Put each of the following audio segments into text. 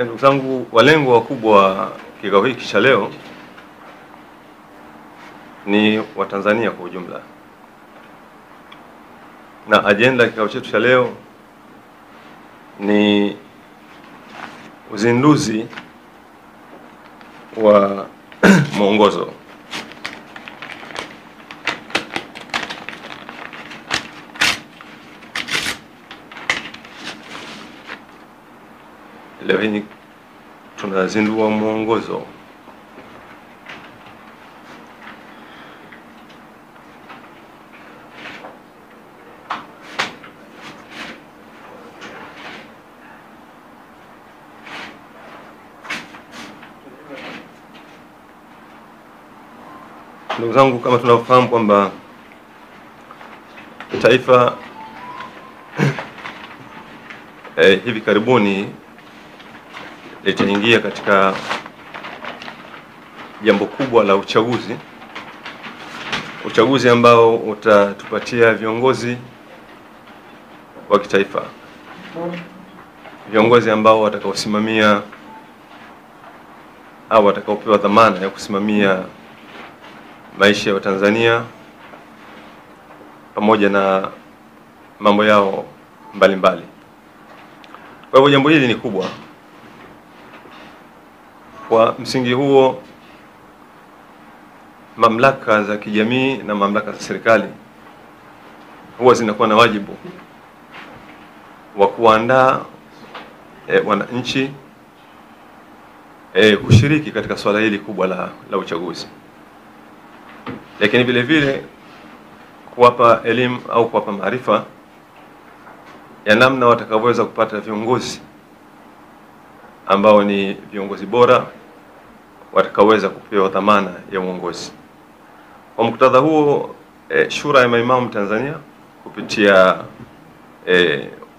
Ndugu zangu, walengo wakubwa wa kikao hiki cha leo ni Watanzania kwa ujumla, na ajenda ya kikao chetu cha leo ni uzinduzi wa mwongozo leo hii. Tunazindua mwongozo ndugu zangu, kama tunavyofahamu kwamba taifa hivi karibuni litaingia katika jambo kubwa la uchaguzi ambao utatupatia viongozi wa kitaifa, viongozi ambao watakaosimamia au watakaopewa dhamana ya kusimamia maisha ya Watanzania pamoja na mambo yao mbalimbali. Kwa hivyo jambo hili ni kubwa. Kwa msingi huo, mamlaka za kijamii na mamlaka za serikali huwa zinakuwa na wajibu wa kuandaa wananchi kushiriki katika swala hili kubwa la uchaguzi, lakini vile vile kuwapa elimu au kuwapa maarifa ya namna watakavyoweza kupata viongozi ambao ni viongozi bora watakaoweza kupewa dhamana ya uongozi. Kwa muktadha huo, Shura ya Maimamu Tanzania kupitia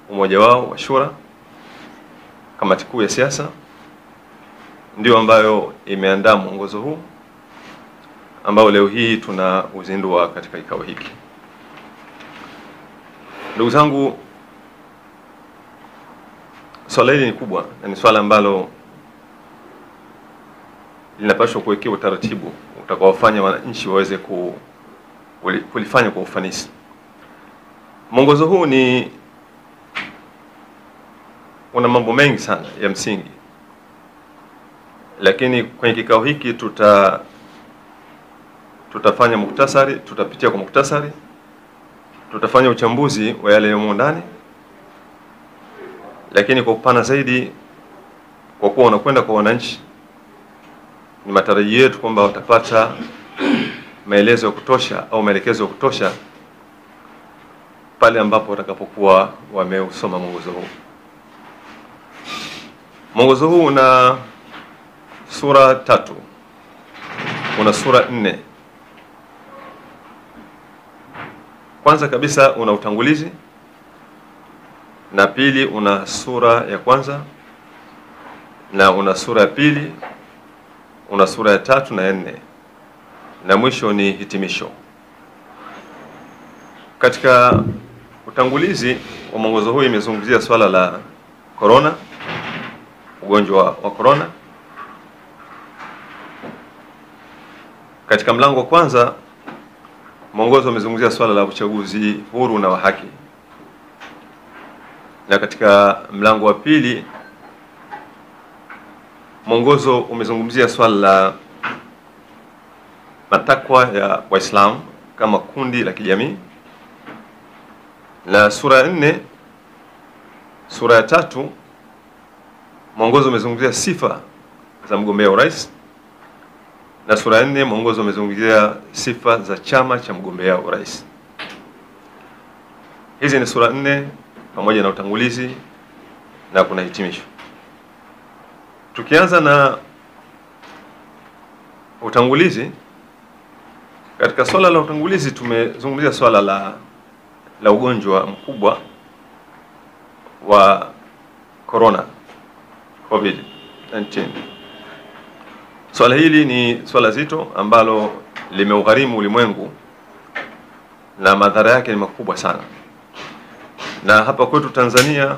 umoja wao wa shura, kamati kuu ya siasa, ndio ambayo imeandaa mwongozo huu ambao leo hii tunauzindua katika kikao hiki. Ndugu zangu, swala hili ni kubwa na ni swala ambalo linapaswa kuwekewa utaratibu utakaofanya wananchi waweze kulifanya kwa ufanisi. Mwongozo huu una mambo mengi sana ya msingi, lakini kwenye kikao hiki tutafanya muktasari, tutapitia kwa muktasari, tutafanya uchambuzi wa yale yomo ndani, lakini kwa upana zaidi, kwa kuwa unakwenda kwa wananchi, ni matarajio yetu kwamba watapata maelezo ya kutosha au maelekezo ya kutosha pale ambapo watakapokuwa wameusoma mwongozo huu. Mwongozo huu una sura 3, una sura 4. Kwanza kabisa una utangulizi, na pili una sura ya kwanza, na una sura ya pili, una sura ya 3 na 4, na mwisho ni hitimisho. Katika utangulizi wa mwongozo huu imezungumzia swala la corona, ugonjwa wa corona. Katika mlango wa kwanza, mwongozo umezungumzia swala la uchaguzi huru na wa haki, na katika mlango wa pili mwongozo umezungumzia swala la matakwa ya Waislamu kama kundi la kijamii, na sura ya 4, sura ya 3, mwongozo umezungumzia sifa za mgombea urais, na sura ya 4 mwongozo umezungumzia sifa za chama cha mgombea urais. Hizi ni sura 4 pamoja na utangulizi na kuna hitimisho. Tukianza na utangulizi, katika swala la utangulizi tumezungumzia swala la ugonjwa mkubwa wa corona, COVID-19. Swala hili ni swala zito ambalo limeugharimu ulimwengu na madhara yake ni makubwa sana. Na hapa kwetu Tanzania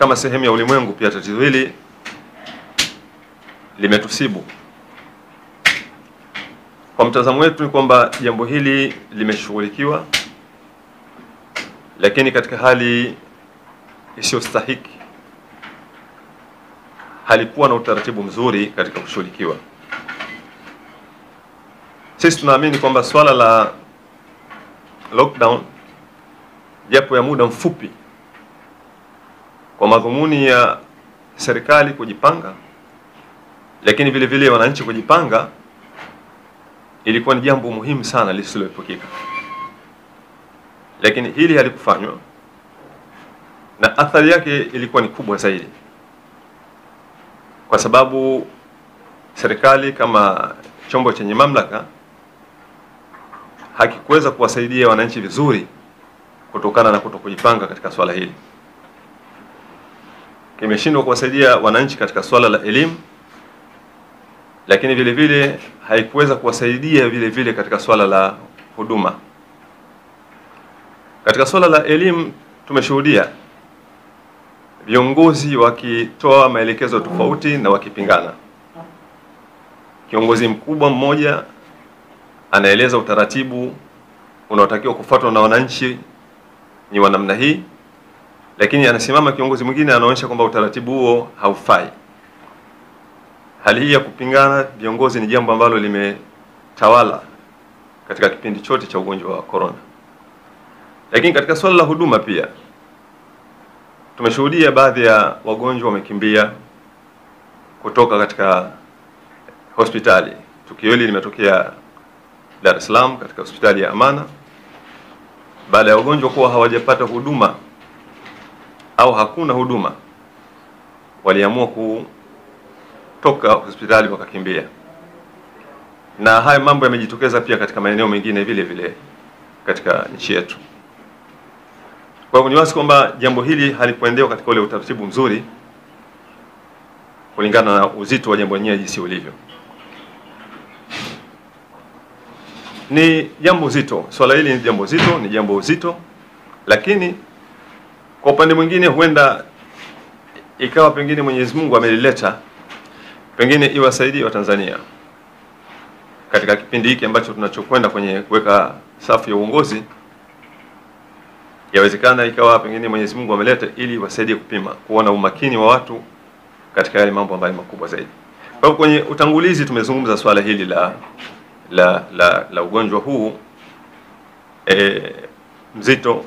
kama sehemu ya ulimwengu pia tatizo hili limetusibu. Kwa mtazamo wetu ni kwamba jambo hili limeshughulikiwa, lakini katika hali isiyostahiki. Halikuwa na utaratibu mzuri katika kushughulikiwa. Sisi tunaamini kwamba swala la lockdown, japo ya muda mfupi, kwa madhumuni ya serikali kujipanga, lakini vile vile wananchi kujipanga, ilikuwa ni jambo muhimu sana lisiloepukika. Lakini hili halikufanywa, na athari yake ilikuwa ni kubwa zaidi, kwa sababu serikali kama chombo chenye mamlaka hakikuweza kuwasaidia wananchi vizuri kutokana na kutokujipanga katika swala hili. Kimeshindwa kuwasaidia wananchi katika swala la elimu, lakini vile vile haikuweza kuwasaidia vile vile katika swala la huduma. Katika swala la elimu tumeshuhudia viongozi wakitoa maelekezo tofauti na wakipingana. Kiongozi mkubwa mmoja anaeleza utaratibu unaotakiwa kufuatwa na wananchi ni wa namna hii, lakini anasimama kiongozi mwingine anaonyesha kwamba utaratibu huo haufai. Hali hii ya kupingana viongozi ni jambo ambalo limetawala katika kipindi chote cha ugonjwa wa corona. Lakini katika swala la huduma pia tumeshuhudia baadhi ya wagonjwa wamekimbia kutoka katika hospitali. Tukio hili limetokea Dar es Salaam katika hospitali ya Amana. Baada ya wagonjwa kuwa hawajapata huduma au hakuna huduma, waliamua kutoka hospitali wakakimbia. Na haya mambo yamejitokeza pia katika maeneo mengine vile vile katika nchi yetu. Kwa hivyo ni wazi kwamba jambo hili halikuendewa katika ule utaratibu mzuri kulingana na uzito wa jambo lenyewe jinsi ulivyo. Ni jambo zito. Swala hili ni jambo zito, ni jambo uzito, lakini kwa upande mwingine huenda ikawa pengine Mwenyezi Mungu amelileta pengine iwasaidie Watanzania katika kipindi hiki ambacho tunachokwenda kwenye kuweka safu ya uongozi. Yawezekana ikawa pengine Mwenyezi Mungu ameleta ili wasaidie kupima, kuona umakini wa watu katika yale mambo ambayo makubwa zaidi. Kwa hiyo kwenye utangulizi tumezungumza swala hili la ugonjwa huu mzito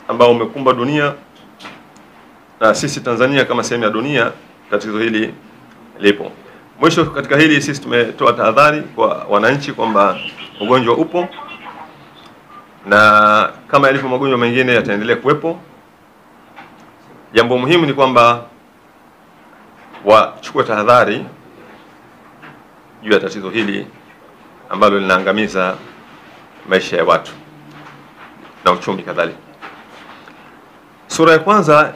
ambao umekumba dunia, na sisi Tanzania kama sehemu ya dunia tatizo hili lipo. Mwisho katika hili sisi tumetoa tahadhari kwa wananchi kwamba ugonjwa upo, na kama yalivyo magonjwa mengine yataendelea kuwepo. Jambo muhimu ni kwamba wachukue tahadhari juu ya tatizo hili ambalo linaangamiza maisha ya watu na uchumi kadhalika. Sura ya kwanza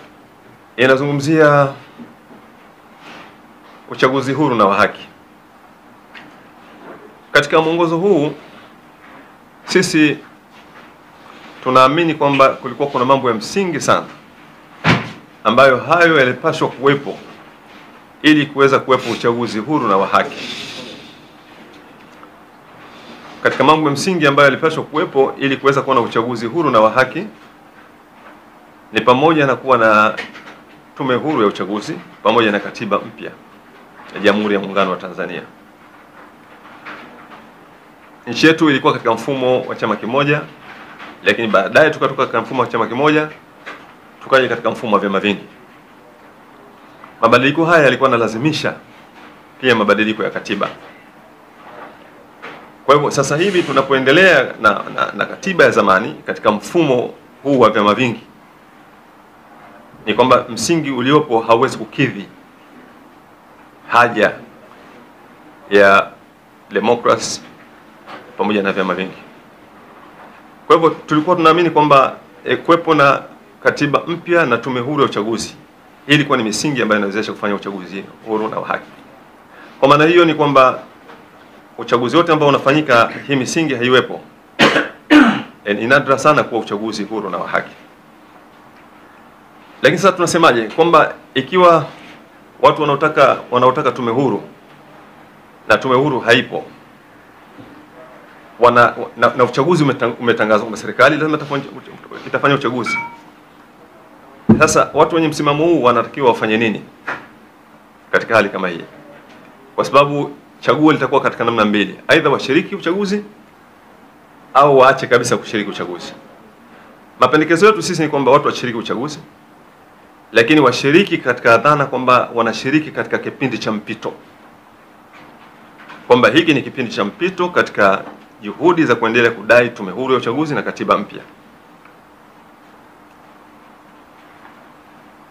inazungumzia uchaguzi huru na wa haki. Katika mwongozo huu sisi tunaamini kwamba kulikuwa kuna mambo ya msingi sana ambayo hayo yalipaswa kuwepo ili kuweza kuwepo uchaguzi huru na wa haki. Katika mambo ya msingi ambayo yalipaswa kuwepo ili kuweza kuwa na uchaguzi huru na wa haki ni pamoja na kuwa na tume huru ya uchaguzi pamoja na katiba mpya ya Jamhuri ya Muungano wa Tanzania. Nchi yetu ilikuwa katika mfumo wa chama kimoja, lakini baadaye tukatoka katika mfumo wa chama kimoja tukaja katika mfumo wa vyama vingi. Mabadiliko haya yalikuwa yanalazimisha pia mabadiliko ya katiba. Kwa hivyo sasa hivi tunapoendelea na katiba ya zamani katika mfumo huu wa vyama vingi, ni kwamba msingi uliopo hauwezi kukidhi haja ya demokrasi pamoja na vyama vingi. Kwa hivyo tulikuwa tunaamini kwamba kuwepo na katiba mpya na tume huru ya uchaguzi, hii ilikuwa ni misingi ambayo inawezesha kufanya uchaguzi huru na wa haki. Kwa maana hiyo ni kwamba uchaguzi wote ambao unafanyika hii misingi haiwepo, ni nadra sana kuwa uchaguzi huru na wa haki. Lakini sasa tunasemaje kwamba ikiwa watu wanaotaka tume huru na tume huru haipo, na uchaguzi umetangazwa kwamba serikali lazima itafanya uchaguzi. Sasa watu wenye msimamo huu wanatakiwa wafanye nini katika hali kama hii? Kwa sababu chaguo litakuwa katika namna mbili, aidha washiriki uchaguzi au waache kabisa kushiriki uchaguzi. Mapendekezo yetu sisi ni kwamba watu washiriki uchaguzi, lakini washiriki katika dhana kwamba wanashiriki katika kipindi cha mpito, kwamba hiki ni kipindi cha mpito katika juhudi za kuendelea kudai tume huru ya uchaguzi na katiba mpya.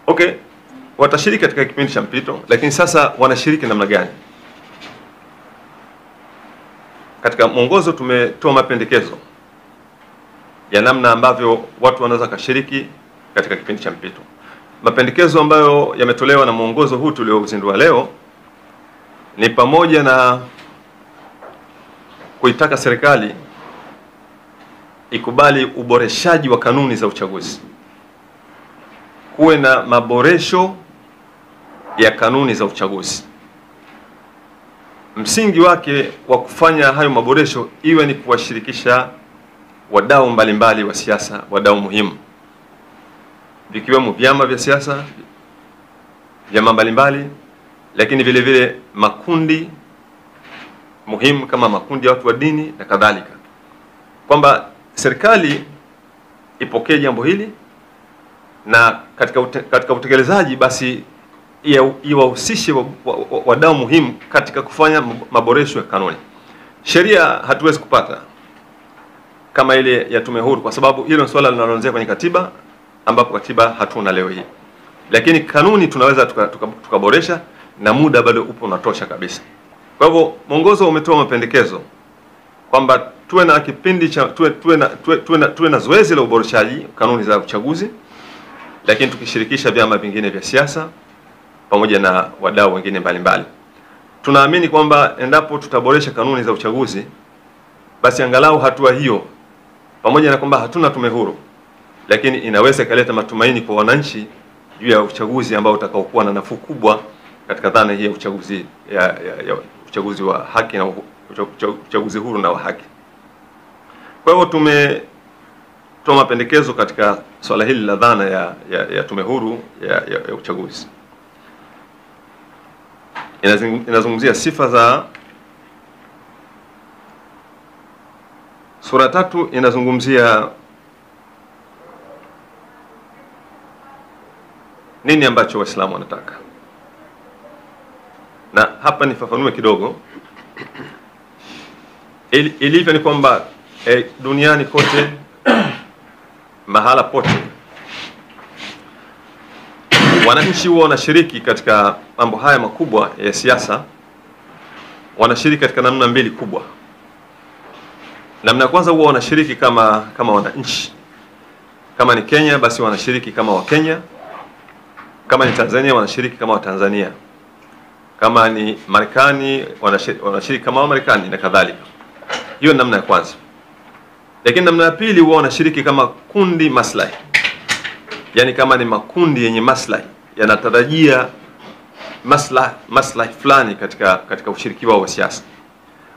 Okay, watashiriki katika kipindi cha mpito, lakini sasa wanashiriki namna gani? Katika mwongozo tumetoa mapendekezo ya namna ambavyo watu wanaweza kushiriki katika kipindi cha mpito. Mapendekezo ambayo yametolewa na mwongozo huu tuliozindua leo ni pamoja na kuitaka serikali ikubali uboreshaji wa kanuni za uchaguzi, kuwe na maboresho ya kanuni za uchaguzi. Msingi wake wa kufanya hayo maboresho iwe ni kuwashirikisha wadau mbalimbali wa siasa, wadau muhimu, vikiwemo vyama vya siasa, vyama mbalimbali, lakini vile vile makundi muhimu kama makundi ya watu wa dini na kadhalika, kwamba serikali ipokee jambo hili na katika utekelezaji basi iwahusishe wadau muhimu katika kufanya maboresho ya kanuni. Sheria hatuwezi kupata kama ile ya tume huru, kwa sababu hilo ni swala linaloanzia kwenye katiba, ambapo katiba hatuna leo hii. Lakini kanuni tunaweza tukaboresha, na muda bado upo unatosha kabisa. Kwa hivyo mwongozo umetoa mapendekezo kwamba tuwe na kipindi cha tuwe na zoezi la uboreshaji kanuni za uchaguzi, lakini tukishirikisha vyama vingine vya siasa pamoja na wadau wengine mbalimbali. Tunaamini kwamba endapo tutaboresha kanuni za uchaguzi, basi angalau hatua hiyo, pamoja na kwamba hatuna tume huru, lakini inaweza ikaleta matumaini kwa wananchi juu ya uchaguzi ambao utakaokuwa na nafuu kubwa katika dhana hii ya uchaguzi ya uchaguzi wa haki na uchaguzi huru na wa haki. Kwa hiyo tumetoa mapendekezo katika swala hili la dhana ya tume huru ya uchaguzi. Inazungumzia sifa za sura 3, inazungumzia nini ambacho Waislamu wanataka. Na hapa nifafanue kidogo. Ilivyo ni kwamba duniani kote, mahala pote, wananchi huwa wanashiriki katika mambo haya makubwa ya siasa. Wanashiriki katika namna mbili kubwa. Namna ya kwanza, huwa wanashiriki kama wananchi. Kama ni Kenya, basi wanashiriki kama Wakenya. Kama ni Tanzania, wanashiriki kama Watanzania. Kama ni Marekani, wanashiriki kama Wamarekani na kadhalika. Hiyo ni namna ya kwanza. Lakini namna ya pili, huwa wanashiriki kama kundi maslahi. Yaani kama ni makundi yenye maslahi, yanatarajia maslahi fulani katika ushiriki wao wa siasa.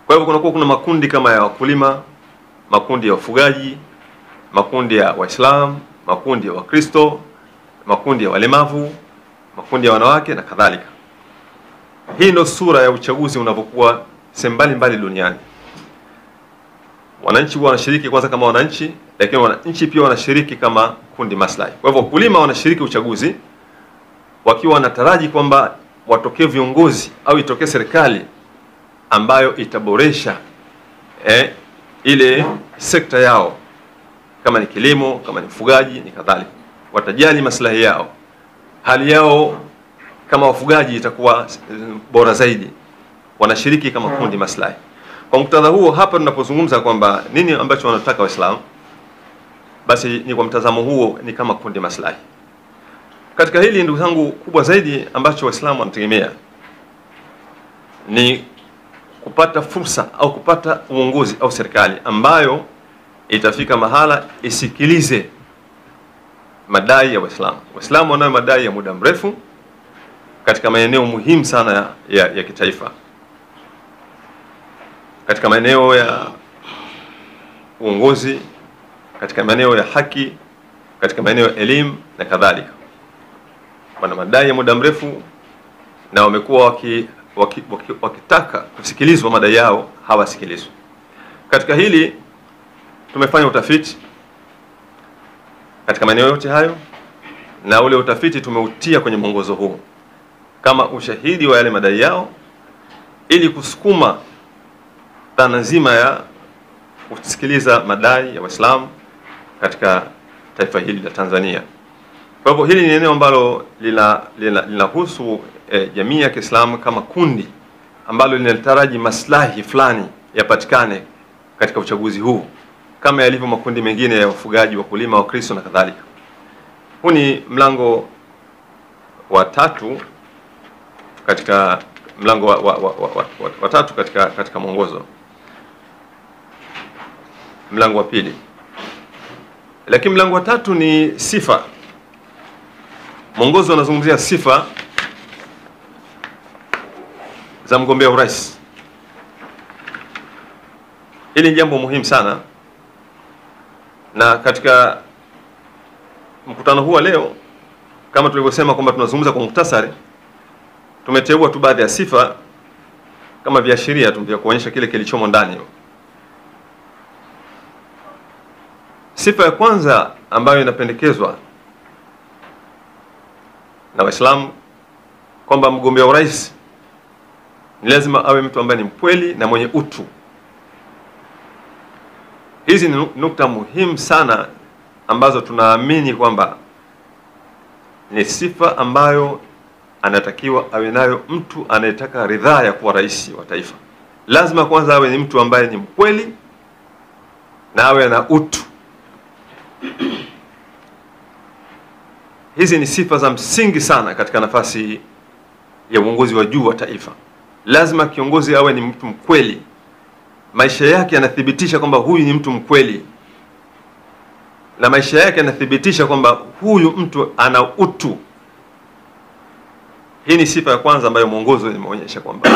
Kwa hivyo kuna makundi kama ya wakulima, makundi ya wafugaji, makundi ya Waislamu, makundi ya Wakristo, makundi ya walemavu, makundi ya wanawake na kadhalika. Hii ndio sura ya uchaguzi unavyokuwa sehemu mbalimbali duniani. Wananchi wanashiriki kwanza kama wananchi, lakini wananchi pia wanashiriki kama kundi maslahi. Kwa hivyo wakulima wanashiriki uchaguzi wakiwa wanataraji kwamba watokee viongozi au itokee serikali ambayo itaboresha ile sekta yao, kama ni kilimo, kama ni ufugaji ni kadhalika. Watajali maslahi yao, hali yao kama wafugaji itakuwa bora zaidi. Wanashiriki kama kundi maslahi. Kwa muktadha huo, hapa tunapozungumza kwamba nini ambacho wanataka Waislamu, basi ni kwa mtazamo huo ni kama kundi maslahi. Katika hili, ndugu zangu, kubwa zaidi ambacho Waislamu wanategemea ni kupata fursa au kupata uongozi au serikali ambayo itafika mahala isikilize madai ya Waislamu. Waislamu wanayo madai ya muda mrefu katika maeneo muhimu sana ya kitaifa, katika maeneo ya uongozi, katika maeneo ya haki, katika maeneo ya elimu na kadhalika. Wana madai ya muda mrefu na wamekuwa wakitaka kusikilizwa madai yao, hawasikilizwi. Katika hili tumefanya utafiti katika maeneo yote hayo, na ule utafiti tumeutia kwenye mwongozo huu kama ushahidi wa yale madai yao, ili kusukuma dhana nzima ya kusikiliza madai ya Waislamu katika taifa hili la Tanzania. Kwa hivyo hili ni eneo ambalo linahusu jamii ya Kiislamu kama kundi ambalo linataraji maslahi fulani yapatikane katika uchaguzi huu, kama yalivyo makundi mengine ya wafugaji, wakulima, Wakristo na kadhalika. Huu ni mlango wa tatu katika mlango wa tatu katika mwongozo. Mlango wa pili. Lakini mlango wa tatu ni sifa. Mwongozo unazungumzia sifa za mgombea urais. Hili ni jambo muhimu sana, na katika mkutano huu leo, kama tulivyosema kwamba tunazungumza kwa muhtasari, tumeteua tu baadhi ya sifa kama viashiria tu vya kuonyesha kile kilichomo ndani. Sifa ya kwanza ambayo inapendekezwa na Waislamu kwamba mgombea urais ni lazima awe mtu ambaye ni mkweli na mwenye utu. Hizi ni nukta muhimu sana ambazo tunaamini kwamba ni sifa ambayo anatakiwa awe nayo mtu anayetaka ridhaa ya kuwa rais wa taifa. Lazima kwanza awe ni mtu ambaye ni mkweli na awe na utu. Hizi ni sifa za msingi sana katika nafasi ya uongozi wa juu wa taifa. Lazima kiongozi awe ni mtu mkweli, maisha yake yanathibitisha kwamba huyu ni mtu mkweli, na maisha yake yanathibitisha kwamba huyu mtu ana utu. Hii ni sifa ya kwanza ambayo mwongozo imeonyesha kwamba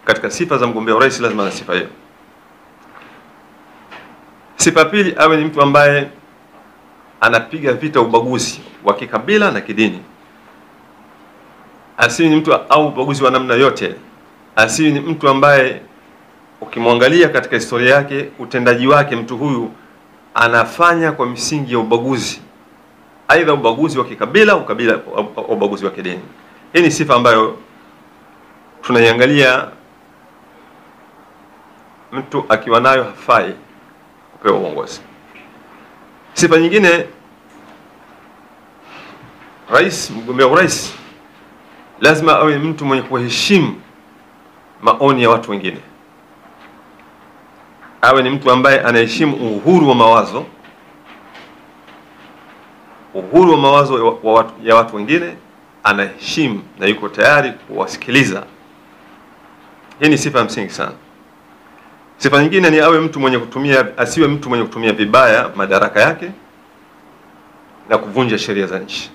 katika sifa za mgombea urais lazima na sifa hiyo. Sifa pili, awe ni mtu ambaye anapiga vita ubaguzi wa kikabila na kidini. Asiwi ni mtu au ubaguzi wa namna yote. Asiwi ni mtu ambaye ukimwangalia katika historia yake, utendaji wake, mtu huyu anafanya kwa misingi ya ubaguzi, aidha ubaguzi wa kikabila au ubaguzi wa kidini. Hii ni sifa ambayo tunaiangalia, mtu akiwa nayo hafai kupewa uongozi. Sifa nyingine, mgombea urais lazima awe mtu mwenye kuheshimu maoni ya watu wengine. Awe ni mtu ambaye anaheshimu uhuru wa mawazo, ya watu wengine anaheshimu na yuko tayari kuwasikiliza. Hii ni sifa msingi sana. Sifa nyingine ni asiwe mtu mwenye kutumia vibaya madaraka yake na kuvunja sheria za nchi.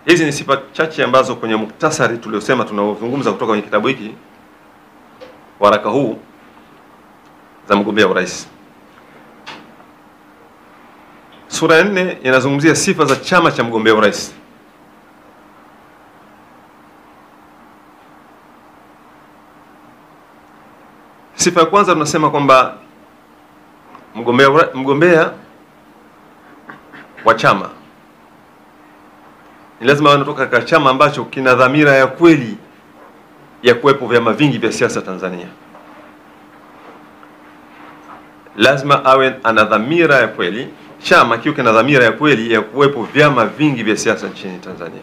Hizi ni sifa chache ambazo kwenye muktasari tuliosema tunaozungumza kutoka kwenye kitabu hiki, waraka huu, za mgombea urais. Sura ya 4 inazungumzia sifa za chama cha mgombea urais. Sifa ya kwanza tunasema kwamba mgombea wa chama ni lazima anatoka katika chama ambacho kina dhamira ya kweli ya kuwepo vyama vingi vya siasa Tanzania. Lazima awe ana dhamira ya kweli, chama kiwe kina dhamira ya kweli ya kuwepo vyama vingi vya siasa nchini Tanzania.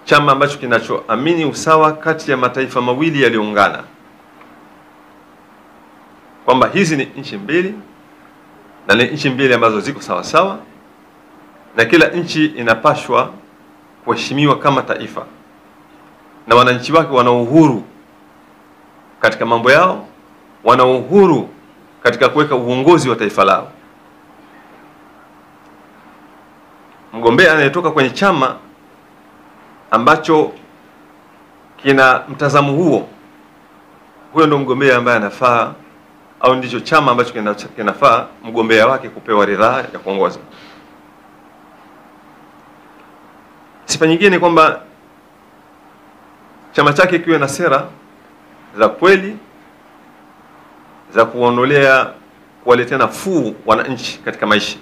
Chama ambacho kinachoamini usawa kati ya mataifa mawili yaliyoungana, kwamba hizi ni nchi mbili na ni nchi mbili ambazo ziko sawa sawa, na kila nchi inapashwa kuheshimiwa kama taifa, na wananchi wake wana uhuru katika mambo yao, wana uhuru katika kuweka uongozi wa taifa lao. mgombea anayetoka kwenye chama ambacho kina mtazamo huo, huyo ndo mgombea ambaye anafaa, au ndicho chama ambacho kinafaa mgombea wake kupewa ridhaa ya kuongoza. Sifa nyingine ni kwamba chama chake kiwe na sera za kweli za kuwaletea nafuu wananchi katika maisha.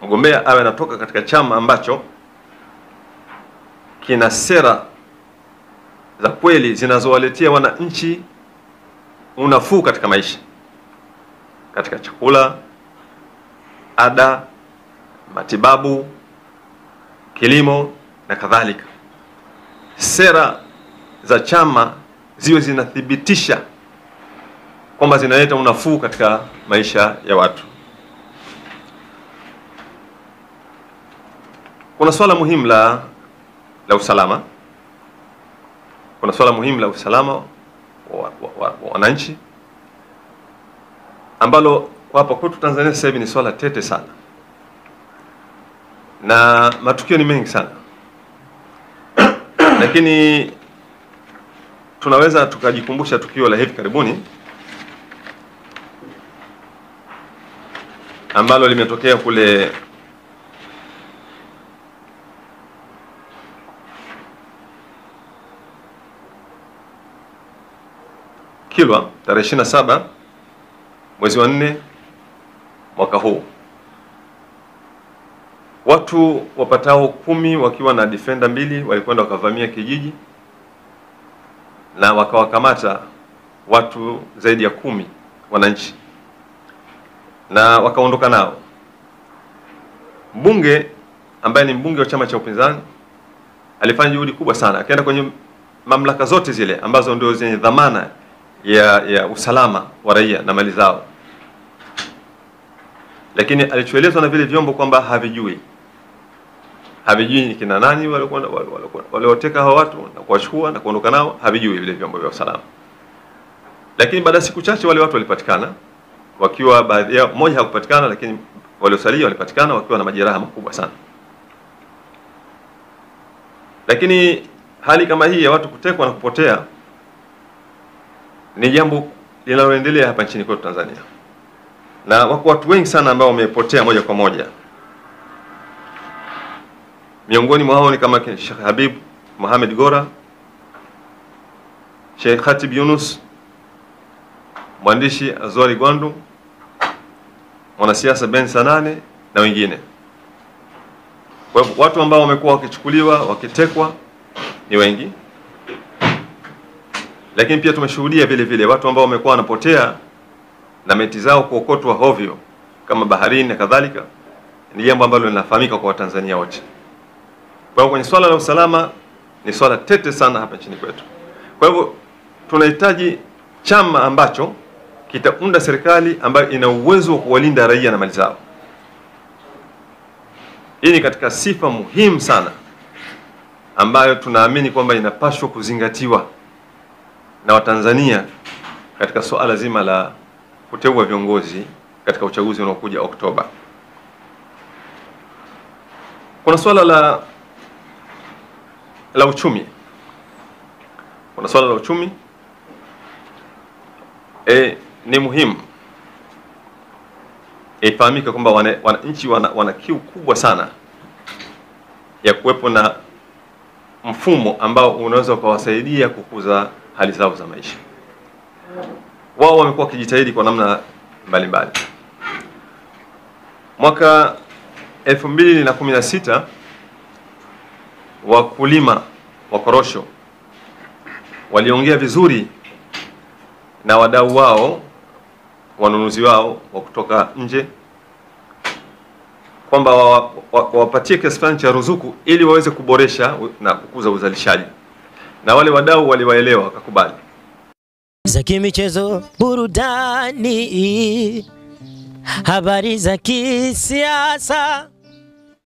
Mgombea awe anatoka katika chama ambacho kina sera za kweli zinazowaletea wananchi unafuu katika maisha, katika chakula, ada, matibabu, kilimo na kadhalika. Sera za chama ziwe zinathibitisha kwamba zinaleta unafuu katika maisha ya watu. Kuna swala muhimu la usalama. Kuna swala muhimu la usalama wa wananchi ambalo kwa hapa kwetu Tanzania sasa hivi ni swala tete sana, na matukio ni mengi sana. Lakini tunaweza tukajikumbusha tukio la hivi karibuni ambalo limetokea kule Kilwa tarehe 27 mwezi wa 4 mwaka huu. Watu wapatao 10 wakiwa na defender 2 walikwenda wakavamia kijiji na wakawakamata watu zaidi ya 10 wananchi na wakaondoka nao. Mbunge ambaye ni mbunge wa chama cha upinzani alifanya juhudi kubwa sana, akaenda kwenye mamlaka zote zile ambazo ndio zenye dhamana ya usalama wa raia na mali zao, lakini alichoelezwa na vile vyombo kwamba havijui ni kina nani walioteka hao watu na kuwachukua na kuondoka nao, havijui vile vyombo vya usalama. Lakini baada ya siku chache wale watu walipatikana, wakiwa baadhi yao, mmoja hakupatikana, lakini waliosalia walipatikana wakiwa na majeraha makubwa sana. Lakini hali kama hii ya watu kutekwa na kupotea ni jambo linaloendelea hapa nchini kwetu Tanzania, na wako watu wengi sana ambao wamepotea moja kwa moja. Miongoni mwao ni kama Sheikh Habib Mohamed Gora, Sheikh Khatib Yunus, mwandishi Azwari Gwandu, mwanasiasa Ben Sanane na wengine. Kwa hivyo watu ambao wamekuwa wakichukuliwa, wakitekwa ni wengi. Lakini pia tumeshuhudia vile vile watu ambao wamekuwa wanapotea na meti zao kuokotwa hovyo kama baharini na kadhalika. Ni jambo ambalo linafahamika kwa Watanzania wote. Kwa hiyo kwenye swala la usalama ni swala tete sana hapa nchini kwetu. Kwa hivyo tunahitaji chama ambacho kitaunda serikali ambayo ina uwezo wa kuwalinda raia na mali zao. Hii ni katika sifa muhimu sana ambayo tunaamini kwamba inapaswa kuzingatiwa na Watanzania katika swala zima la kuteua viongozi katika uchaguzi unaokuja Oktoba. Kuna swala la uchumi. Kuna swala la uchumi ni muhimu. Ifahamike kwamba wananchi wana kiu kubwa sana ya kuwepo na mfumo ambao unaweza kuwasaidia kukuza hali zao za maisha. Wao wamekuwa wakijitahidi kwa namna mbalimbali. Mwaka 2016 wakulima wa korosho waliongea vizuri na wadau wao, wanunuzi wao wa kutoka nje, kwamba wapatie kiasi fulani cha ruzuku ili waweze kuboresha na kukuza uzalishaji, na wale wadau waliwaelewa wakakubali. Za kimichezo, burudani, habari za kisiasa,